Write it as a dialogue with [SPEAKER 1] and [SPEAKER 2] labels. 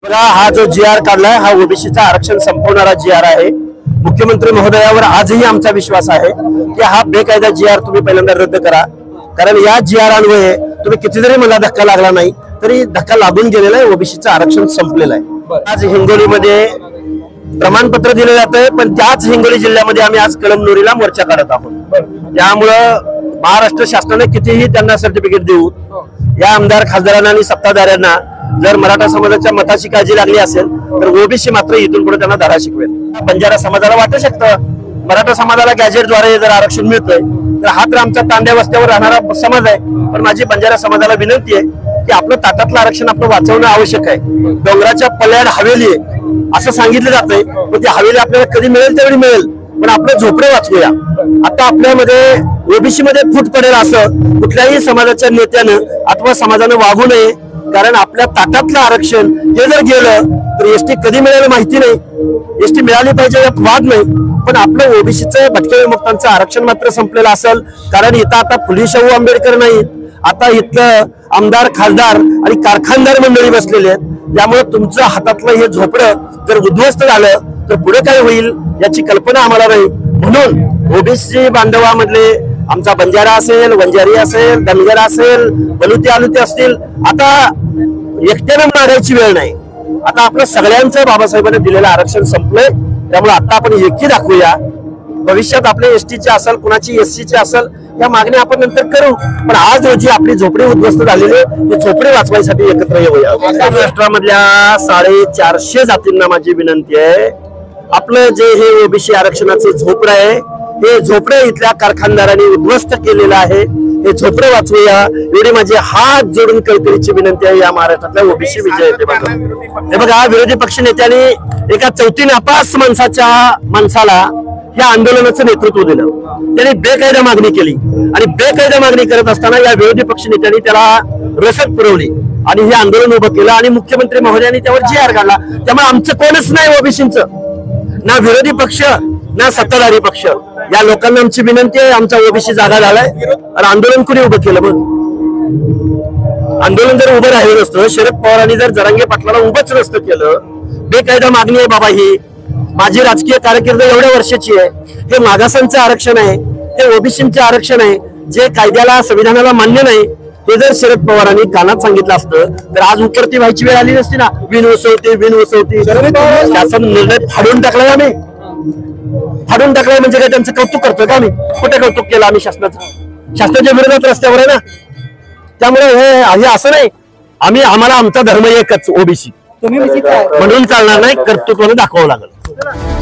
[SPEAKER 1] हा जो जी.आर. काढलाय हा ओबीसीचा आरक्षण संपवणारा जी.आर. आहे। मुख्यमंत्री महोदयावर आजही आमचा विश्वास आहे की हा बेकायदा जी.आर. तुम्ही पहिल्यांदा रद्द करा, कारण या जी.आर. अन्वये तुम्ही किती जरी मला धक्का लागला नाही तरी धक्का लागून गेलेला आहे, ओबीसीचं आरक्षण संपलेलं आहे। आज हिंगोलीमध्ये प्रमाणपत्र दिले जाते, पण त्याच हिंगोली जिल्ह्यामध्ये आम्ही आज कळमनुरीला मोर्चा काढत आहोत। त्यामुळं महाराष्ट्र शासनाने कितीही त्यांना सर्टिफिकेट देऊ, या आमदार खासदारांना आणि सत्ताधाऱ्यांना जर मराठा समाजाच्या मताची काळजी लागली असेल तर ओबीसी मात्र इथून पुढे त्यांना धडा शिकवेल। बंजारा समाजाला वाटू शकतं मराठा समाजाला गॅजेटद्वारे जर आरक्षण मिळतंय तर हा तर आमचा तांड्या वस्त्यावर राहणारा समाज आहे, पण माझी बंजारा समाजाला विनंती आहे की आपलं ताटातलं आरक्षण आपलं वाचवणं आवश्यक आहे। डोंगराच्या पल्याड हवेली आहे असं सांगितलं जातंय, पण ती हवेली आपल्याला कधी मिळेल तेवढी मिळेल, पण आपलं झोपडे वाचवूया। आता आपल्यामध्ये ओबीसी मध्ये फूट पडेल असं कुठल्याही समाजाच्या नेत्यानं अथवा समाजानं वागू नये, कारण आपल्या ताटातलं आरक्षण हे जर गेलं तर एसटी कधी मिळेल माहिती नाही, एसटी मिळाली पाहिजे यात वाद नाही, पण आपलं ओबीसीचं भटक्या विमुक्तांचं आरक्षण मात्र संपलेलं असेल। कारण इथं आता फुले शाहू आंबेडकर नाही, आता इथलं आमदार खासदार आणि कारखानदार मंडळी बसलेले आहेत। त्यामुळे तुमचं हातातलं हे झोपडं जर उद्ध्वस्त झालं तर पुढे काय होईल याची कल्पना आम्हाला नाही। म्हणून ओबीसी बांधवामधले आमचा बंजारा असेल, वंजारी असेल, धनगर असेल, बलुते आलुते असतील, आता एकट्यानं मारायची वेळ नाही। आता आपलं सगळ्यांचं बाबासाहेबांनी दिलेलं आरक्षण संपलंय, त्यामुळे आता आपण एकी दाखवूया। भविष्यात आपले एसटीचे असेल, कुणाची एससीचे असेल, या मागण्या आपण नंतर करू, पण आज रोजी आपली झोपडी उद्ध्वस्त झालेली ते झोपडी वाचवायसाठी एकत्र येऊया। महाराष्ट्रामधल्या 450 जातींना माझी विनंती आहे, आपलं जे हे ओबीसी आरक्षणाचं झोपडं आहे हे झोपडे इथल्या कारखानदारांनी उद्ध्वस्त केलेलं आहे, हे झोपडे वाचवूया एवढी माझी हात जोडून कळकळीची विनंती आहे। या महाराष्ट्रातल्या ओबीसी विजय हे बघा, विरोधी पक्ष नेत्यांनी एका 34 नापास माणसाला या आंदोलनाचं नेतृत्व दिलं, त्यांनी बेकायदा मागणी केली आणि बेकायदा मागणी करत असताना या विरोधी पक्ष नेत्यांनी त्याला रसद पुरवली आणि हे आंदोलन उभं केलं आणि मुख्यमंत्री महोदयांनी त्यावर जी.आर. काढला। त्यामुळे आमचं कोणच नाही ओबीसींचं, ना विरोधी पक्ष ना सत्ताधारी पक्ष। या लोकांना आमची विनंती आहे, आमचा ओबीसी जागा झालाय आणि आंदोलन कुणी उभं केलं? मग आंदोलन जर उभं राहिलं नसतं, शरद पवारांनी जर जरांगे पाटलाला उभंच नसतं केलं, बेकायदा मागणी आहे बाबा ही, माझी राजकीय कारकीर्द एवढ्या वर्षाची आहे, हे मागासांचं आरक्षण आहे, हे ओबीसींचं आरक्षण आहे, जे कायद्याला संविधानाला मान्य नाही, हे जर शरद पवारांनी कानात सांगितलं असतं तर आज उपरती व्हायची वेळ आली नसती ना। बिन उसवती शासन निर्णय फाडून टाकलाय, आम्ही फाडून टाकलाय म्हणजे काय त्यांचं कौतुक करतोय का? आम्ही कुठे कौतुक केलं? आम्ही शासनाच्या विरोधात रस्त्यावर आहे ना। त्यामुळे हे असं नाही, आम्हाला आमचा धर्म एकच ओबीसी म्हणून चालणार नाही, कर्तृत्वाने दाखवावं लागेल।